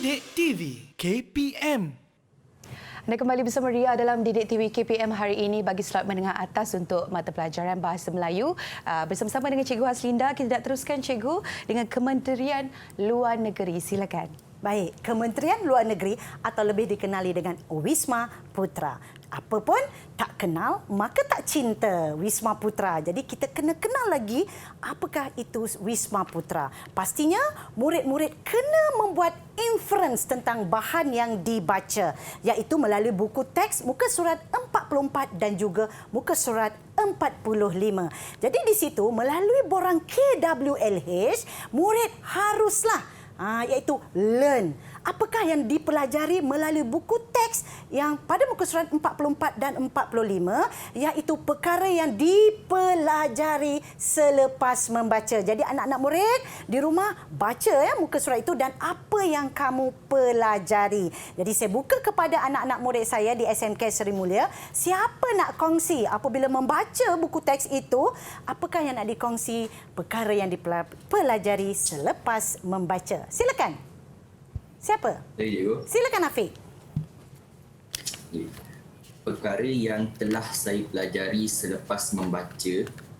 Didik TV KPM. Anda kembali bersama Ria dalam Didik TV KPM hari ini bagi slot menengah atas untuk mata pelajaran Bahasa Melayu. Bersama-sama dengan Cikgu Haslinda, kita nak teruskan Cikgu dengan Kementerian Luar Negeri. Silakan. Baik, Kementerian Luar Negeri atau lebih dikenali dengan Wisma Putra. Apa pun tak kenal, maka tak cinta Wisma Putra. Jadi kita kena kenal lagi apakah itu Wisma Putra. Pastinya murid-murid kena membuat inference tentang bahan yang dibaca, iaitu melalui buku teks muka surat 44 dan juga muka surat 45. Jadi di situ melalui borang KWLH, murid haruslah iaitu learn. Apakah yang dipelajari melalui buku teks yang pada muka surat 44 dan 45, iaitu perkara yang dipelajari selepas membaca. Jadi anak-anak murid di rumah baca muka surat itu dan apa yang kamu pelajari. Jadi saya buka kepada anak-anak murid saya di SMK Seri Mulia, siapa nak kongsi apabila membaca buku teks itu, apakah yang nak dikongsi perkara yang dipelajari selepas membaca. Silakan. Siapa? Saya, Cikgu. Silakan Afiq. Perkara yang telah saya pelajari selepas membaca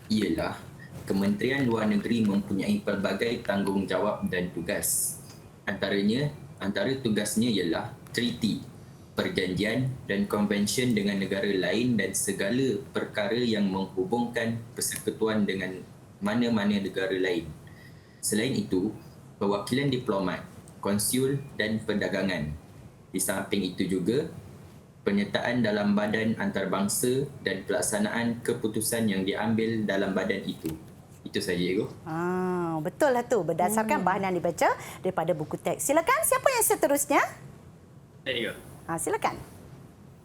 ialah Kementerian Luar Negeri mempunyai pelbagai tanggungjawab dan tugas. Antara tugasnya ialah treaty, perjanjian dan konvensyen dengan negara lain dan segala perkara yang menghubungkan persekutuan dengan mana-mana negara lain. Selain itu, perwakilan diplomat, konsul dan perdagangan. Di samping itu juga, penyertaan dalam badan antarabangsa dan pelaksanaan keputusan yang diambil dalam badan itu. Itu saja, Cikgu. Betul lah tu. Berdasarkan bahan yang dibaca daripada buku teks. Silakan, siapa yang seterusnya? Cikgu. Silakan.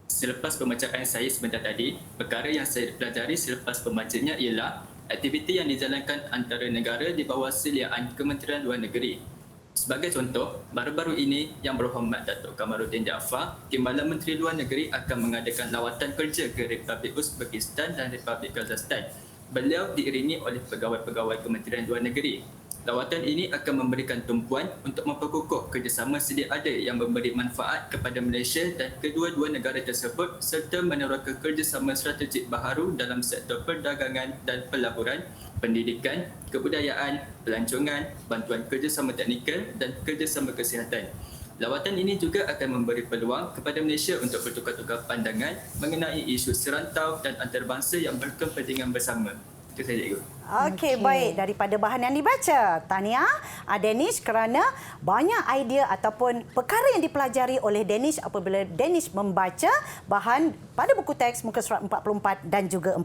Selepas pembacaan saya sebentar tadi, perkara yang saya pelajari selepas pembacanya ialah aktiviti yang dijalankan antara negara di bawah seliaan Kementerian Luar Negeri. Sebagai contoh, baru-baru ini Yang Berhormat Datuk Kamaruddin Jaafar, Timbalan Menteri Luar Negeri akan mengadakan lawatan kerja ke Republik Uzbekistan dan Republik Kazakhstan. Beliau diiringi oleh pegawai-pegawai Kementerian Luar Negeri. Lawatan ini akan memberikan tumpuan untuk memperkukuh kerjasama sedia ada yang memberi manfaat kepada Malaysia dan kedua-dua negara tersebut serta meneroka kerjasama strategik baharu dalam sektor perdagangan dan pelaburan, pendidikan, kebudayaan, pelancongan, bantuan kerjasama teknikal dan kerjasama kesihatan. Lawatan ini juga akan memberi peluang kepada Malaysia untuk bertukar-tukar pandangan mengenai isu serantau dan antarabangsa yang berkepentingan bersama. Itu saja, Cikgu. Okey, baik. Daripada bahan yang dibaca, tahniah Danish kerana banyak idea ataupun perkara yang dipelajari oleh Danish apabila Danish membaca bahan pada buku teks muka surat 44 dan juga 45.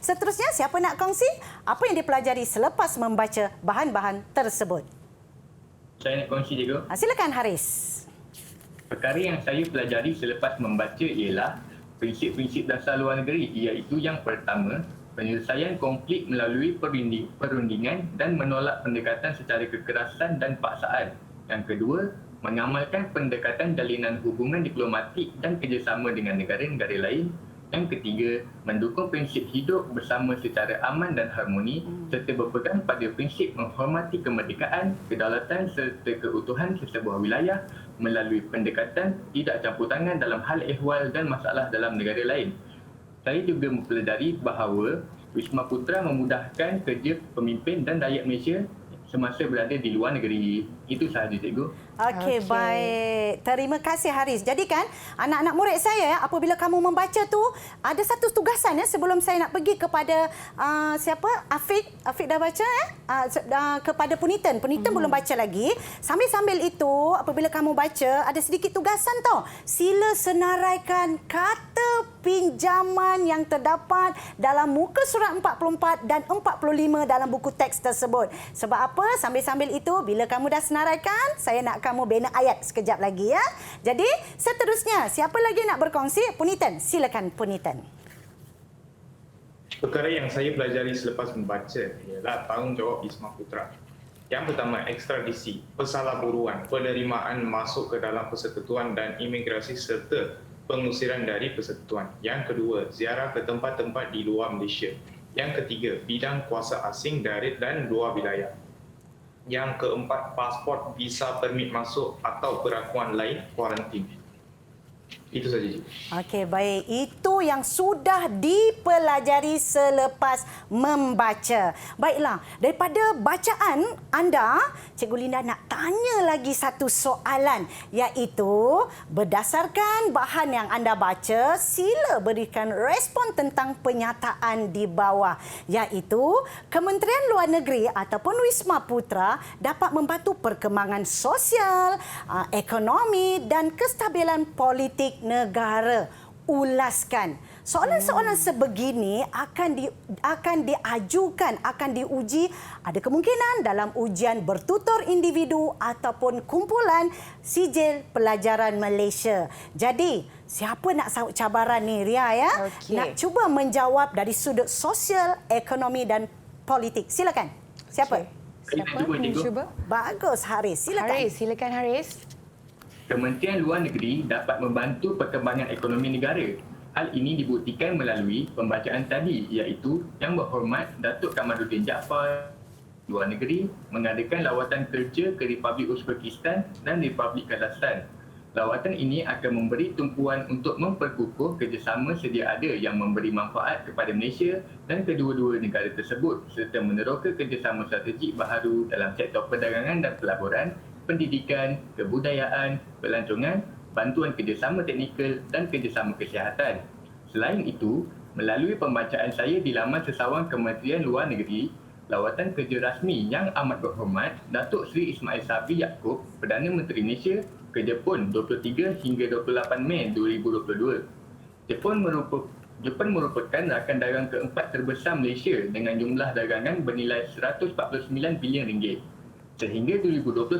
Seterusnya, siapa nak kongsi apa yang dipelajari selepas membaca bahan-bahan tersebut? Saya nak kongsi, Cikgu. Silakan Haris. Perkara yang saya pelajari selepas membaca ialah prinsip-prinsip dasar luar negeri, iaitu yang pertama, penyelesaian konflik melalui perundingan dan menolak pendekatan secara kekerasan dan paksaan. Yang kedua, mengamalkan pendekatan jalinan hubungan diplomatik dan kerjasama dengan negara-negara lain. Yang ketiga, mendukung prinsip hidup bersama secara aman dan harmoni serta berpegang pada prinsip menghormati kemerdekaan, kedaulatan serta keutuhan sesebuah wilayah melalui pendekatan tidak campur tangan dalam hal ehwal dan masalah dalam negara lain. Saya juga mempelajari bahawa Wisma Putra memudahkan kerja pemimpin dan rakyat Malaysia semasa berada di luar negeri. Itu sahaja, Cikgu. Okey, baik. Terima kasih Haris. Jadi kan anak-anak murid saya apabila kamu membaca tu ada satu tugasan sebelum saya nak pergi kepada siapa? Afiq dah baca kepada Punitan. Punitan belum baca lagi. Sambil-sambil itu apabila kamu baca ada sedikit tugasan tau. Sila senaraikan kata pinjaman yang terdapat dalam muka surat 44 dan 45 dalam buku teks tersebut. Sebab apa? Sambil-sambil itu bila kamu dah senaraikan, saya nak kamu bina ayat sekejap lagi ya. Jadi seterusnya, siapa lagi nak berkongsi? Punitan, silakan Punitan. Perkara yang saya pelajari selepas membaca ialah tanggungjawab Wisma Putra. Yang pertama, ekstradisi, pensalahburuan, penerimaan masuk ke dalam persekutuan dan imigrasi serta pengusiran dari persekutuan. Yang kedua, ziarah ke tempat-tempat di luar Malaysia. Yang ketiga, bidang kuasa asing dari dan luar wilayah. Yang keempat, pasport, visa, permit masuk atau perakuan lain, kuarantin. Itu saja, Cikgu. Okey, baik. Itu yang sudah dipelajari selepas membaca. Baiklah, daripada bacaan anda, Cikgu Linda nak tanya lagi satu soalan, iaitu berdasarkan bahan yang anda baca, sila berikan respon tentang penyataan di bawah, iaitu Kementerian Luar Negeri ataupun Wisma Putra dapat membantu perkembangan sosial, ekonomi dan kestabilan politik negara. Ulaskan. Soalan-soalan sebegini akan diajukan, akan diuji, ada kemungkinan dalam ujian bertutur individu ataupun kumpulan sijil pelajaran Malaysia. Jadi, siapa nak sahut cabaran ni, Ria, ya? Okey. Nak cuba menjawab dari sudut sosial, ekonomi dan politik. Silakan. Siapa? Siapa cuba, yang Cikgu. cuba? Bagus, Haris. Silakan. Silakan Haris. Kementerian Luar Negeri dapat membantu perkembangan ekonomi negara. Hal ini dibuktikan melalui pembacaan tadi, iaitu Yang Berhormat Datuk Kamaluddin Jaafar Luar Negeri mengadakan lawatan kerja ke Republik Uzbekistan dan Republik Kazakhstan. Lawatan ini akan memberi tumpuan untuk memperkukuh kerjasama sedia ada yang memberi manfaat kepada Malaysia dan kedua-dua negara tersebut serta meneroka kerjasama strategik baharu dalam sektor perdagangan dan pelaburan, pendidikan, kebudayaan, pelancongan, bantuan kerjasama teknikal dan kerjasama kesihatan. Selain itu, melalui pembacaan saya di laman sesawang Kementerian Luar Negeri, lawatan kerja rasmi Yang Amat Berhormat Datuk Seri Ismail Sabri Yaakob, Perdana Menteri Malaysia ke Jepun 23 hingga 28 Mei 2022. Jepun merupakan rakan dagang keempat terbesar Malaysia dengan jumlah dagangan bernilai 149 bilion ringgit. Sehingga 2021,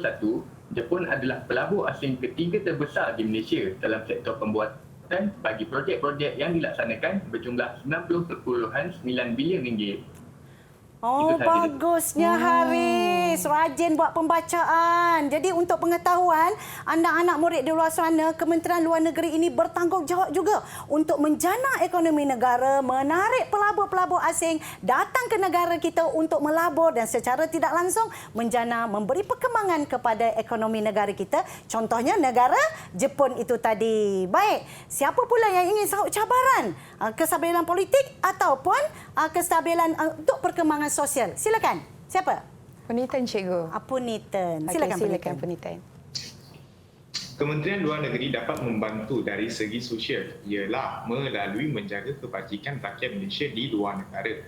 Jepun adalah pelabur asing ketiga terbesar di Malaysia dalam sektor pembuatan bagi projek-projek yang dilaksanakan berjumlah 90.9 bilion ringgit. Oh, Itu sahaja. bagusnya Haris. Rajin buat pembacaan. Jadi untuk pengetahuan, anak-anak murid di luar sana, Kementerian Luar Negeri ini bertanggungjawab juga untuk menjana ekonomi negara, menarik pelabur-pelabur asing datang ke negara kita untuk melabur dan secara tidak langsung menjana, memberi perkembangan kepada ekonomi negara kita. Contohnya negara Jepun itu tadi. Baik, siapa pula yang ingin sahut cabaran? Kestabilan politik ataupun kestabilan untuk perkembangan sosial. Silakan. Siapa? Punitan, Cikgu. Punitan. Okey, Silakan, silakan Punitan. Punitan. Kementerian Luar Negeri dapat membantu dari segi sosial ialah melalui menjaga kebajikan rakyat Malaysia di luar negara.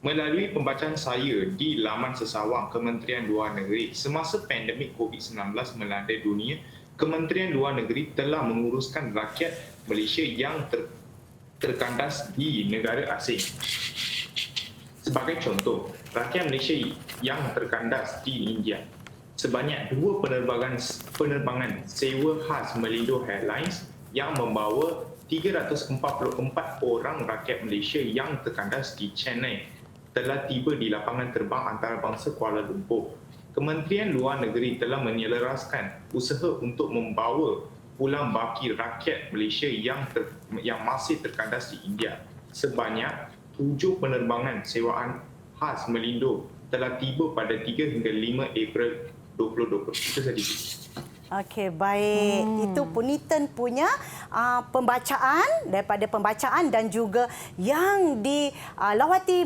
Melalui pembacaan saya di laman sesawang Kementerian Luar Negeri semasa pandemik COVID-19 melanda dunia, Kementerian Luar Negeri telah menguruskan rakyat Malaysia yang terkandas di negara asing. Sebagai contoh, rakyat Malaysia yang terkandas di India, sebanyak 2 penerbangan sewa khas Melindo Airlines yang membawa 344 orang rakyat Malaysia yang terkandas di Chennai telah tiba di lapangan terbang antarabangsa Kuala Lumpur. Kementerian Luar Negeri telah menyelaraskan usaha untuk membawa pulang baki rakyat Malaysia yang masih terkandas di India. Sebanyak 7 penerbangan sewaan khas Melindo telah tiba pada 3 hingga 5 April 2020. Itu saja. Okey, baik. Itu Punitan punya pembacaan, daripada pembacaan dan juga yang dilawati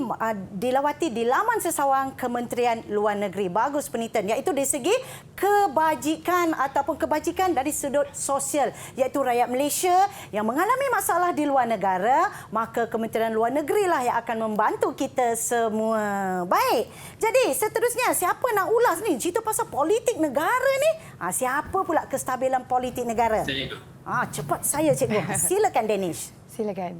di laman sesawang Kementerian Luar Negeri. Bagus, Punitan. Iaitu dari segi kebajikan ataupun kebajikan dari sudut sosial, iaitu rakyat Malaysia yang mengalami masalah di luar negara, maka Kementerian Luar Negeri lah yang akan membantu kita semua. Baik. Jadi, seterusnya siapa nak ulas ni cerita pasal politik negara ni? Siapa pula kestabilan politik negara? Saya, Cepat saya, Cikgu. Silakan, Danish. Silakan.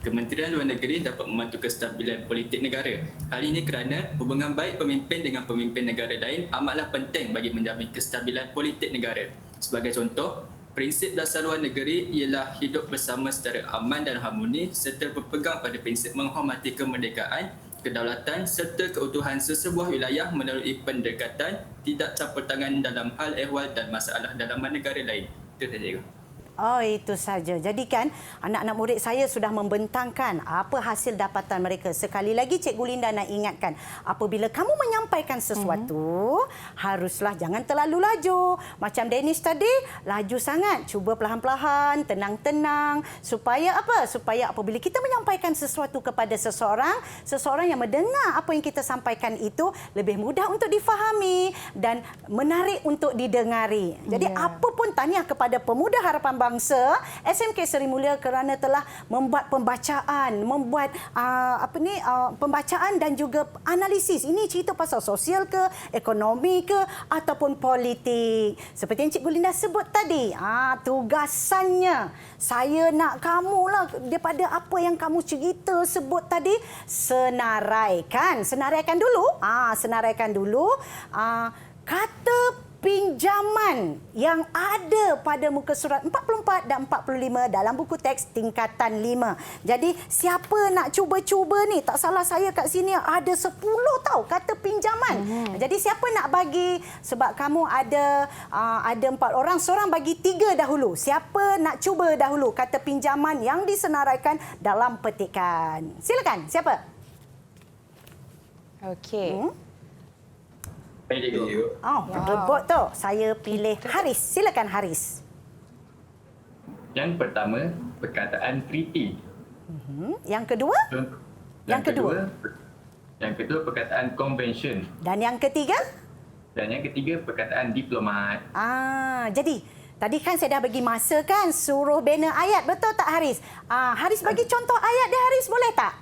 Kementerian Luar Negeri dapat membantu kestabilan politik negara. Hal ini kerana hubungan baik pemimpin dengan pemimpin negara lain amatlah penting bagi menjamin kestabilan politik negara. Sebagai contoh, prinsip dasar luar negeri ialah hidup bersama secara aman dan harmoni serta berpegang pada prinsip menghormati kemerdekaan, kedaulatan serta keutuhan sesebuah wilayah melalui pendekatan tidak campur tangan dalam hal ehwal dan masalah dalaman negara lain. Itu saja. Oh, itu saja. Jadi kan anak-anak murid saya sudah membentangkan apa hasil dapatan mereka. Sekali lagi Cikgu Linda nak ingatkan, apabila kamu menyampaikan sesuatu, haruslah jangan terlalu laju. Macam Dennis tadi, laju sangat. Cuba perlahan-lahan, tenang-tenang supaya apa? Supaya apabila kita menyampaikan sesuatu kepada seseorang yang mendengar apa yang kita sampaikan itu lebih mudah untuk difahami dan menarik untuk didengari. Jadi apa pun tahniah kepada Pemuda Harapan Bangsa SMK Seri Mulia kerana telah membuat pembacaan, pembacaan dan juga analisis. Ini cerita pasal sosial ke, ekonomi ke ataupun politik. Seperti yang Cikgu Linda sebut tadi, tugasannya saya nak kamulah daripada apa yang kamu cerita sebut tadi, senaraikan dulu kata pinjaman yang ada pada muka surat 44 dan 45 dalam buku teks tingkatan 5. Jadi siapa nak cuba-cuba ni, tak salah saya kat sini ada 10 tau kata pinjaman. Jadi siapa nak bagi, sebab kamu ada 4 orang, seorang bagi 3 dahulu. Siapa nak cuba dahulu kata pinjaman yang disenaraikan dalam petikan? Silakan, siapa? Okey. Rebut tu. Saya pilih Haris. Silakan Haris. Yang pertama, perkataan treaty. Yang kedua? Yang kedua, perkataan convention. Dan yang ketiga? Dan yang ketiga, perkataan diplomat. Jadi tadi kan saya dah bagi masa kan suruh bina ayat, betul tak Haris? Haris bagi contoh ayat dia Haris, boleh tak?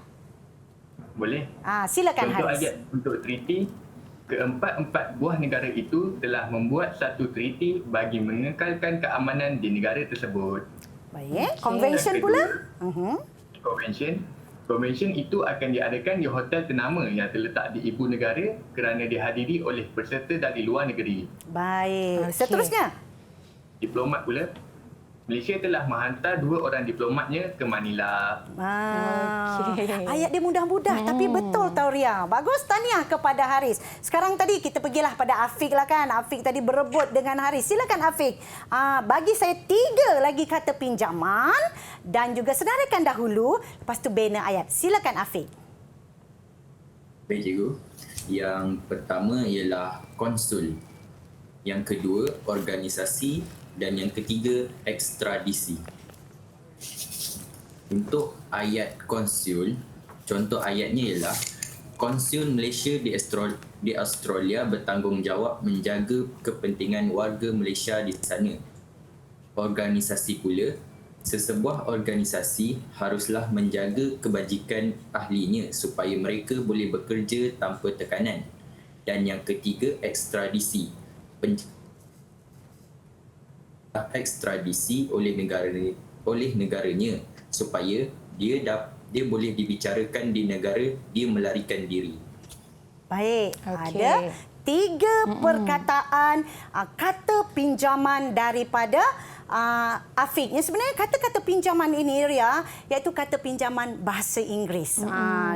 Boleh. Silakan Contoh Haris. ayat untuk treaty. Keempat-empat buah negara itu telah membuat satu treaty bagi mengekalkan keamanan di negara tersebut. Baik. Convention pula? Convention itu akan diadakan di hotel ternama yang terletak di ibu negara kerana dihadiri oleh peserta dari luar negeri. Baik. Seterusnya? Diplomat pula. Malaysia telah menghantar 2 orang diplomatnya ke Manila. Ayat dia mudah-mudah tapi betul tau Ria. Bagus, tahniah kepada Haris. Sekarang tadi kita pergilah pada Afiq lah kan. Afiq tadi berebut dengan Haris. Silakan Afiq. Bagi saya 3 lagi kata pinjaman dan juga senaraikan dahulu, lepas tu bina ayat. Silakan Afiq. Baik cikgu. Yang pertama ialah konsul. Yang kedua organisasi dan yang ketiga ekstradisi. Untuk ayat konsul, contoh ayatnya ialah konsul Malaysia di Australia bertanggungjawab menjaga kepentingan warga Malaysia di sana. Organisasi pula, sesebuah organisasi haruslah menjaga kebajikan ahlinya supaya mereka boleh bekerja tanpa tekanan. Dan yang ketiga ekstradisi. Ekstradisi oleh negaranya supaya dia boleh dibicarakan di negara dia melarikan diri. Baik, ada 3 perkataan kata pinjaman daripada Afiq. Yang sebenarnya kata-kata pinjaman ini Ria, iaitu kata pinjaman bahasa Inggeris.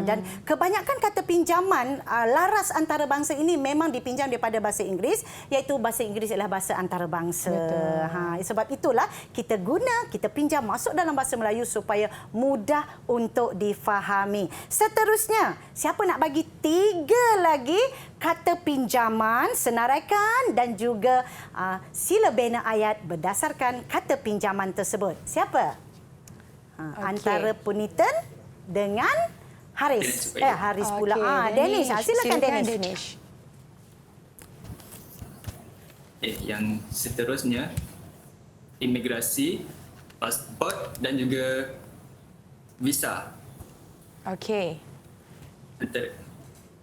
Dan kebanyakan kata pinjaman laras antarabangsa ini memang dipinjam daripada bahasa Inggeris, iaitu bahasa Inggeris adalah bahasa antarabangsa. Sebab itulah kita pinjam masuk dalam bahasa Melayu supaya mudah untuk difahami. Seterusnya, siapa nak bagi 3 lagi kata pinjaman, senaraikan dan juga sila bina ayat berdasarkan kata pinjaman tersebut. Siapa? Antara Punitan dengan Haris. Haris pula. Dennis. Silakan Dennis. Yang seterusnya, imigrasi, pasport dan juga visa. Okey.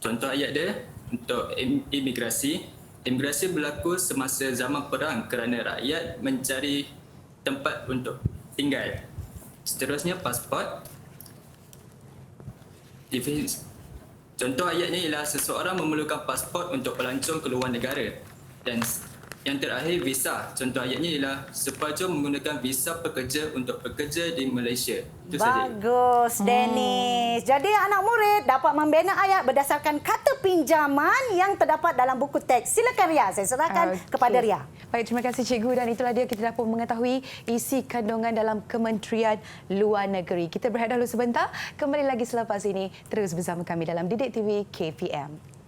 Contoh ayat dia untuk imigrasi berlaku semasa zaman perang kerana rakyat mencari tempat untuk tinggal. Seterusnya pasport. Contoh ayatnya ialah seseorang memerlukan pasport untuk pelancong ke luar negara. Dan Yang terakhir, visa. Contoh ayatnya ialah sepajo menggunakan visa pekerja untuk bekerja di Malaysia. Itu saja. Bagus, Dennis. Jadi anak murid dapat membina ayat berdasarkan kata pinjaman yang terdapat dalam buku teks. Silakan Ria, saya serahkan kepada Ria. Baik, terima kasih cikgu, dan itulah dia kita dapat mengetahui isi kandungan dalam Kementerian Luar Negeri. Kita berehat dahulu sebentar, kembali lagi selepas ini. Terus bersama kami dalam Didik TV KPM.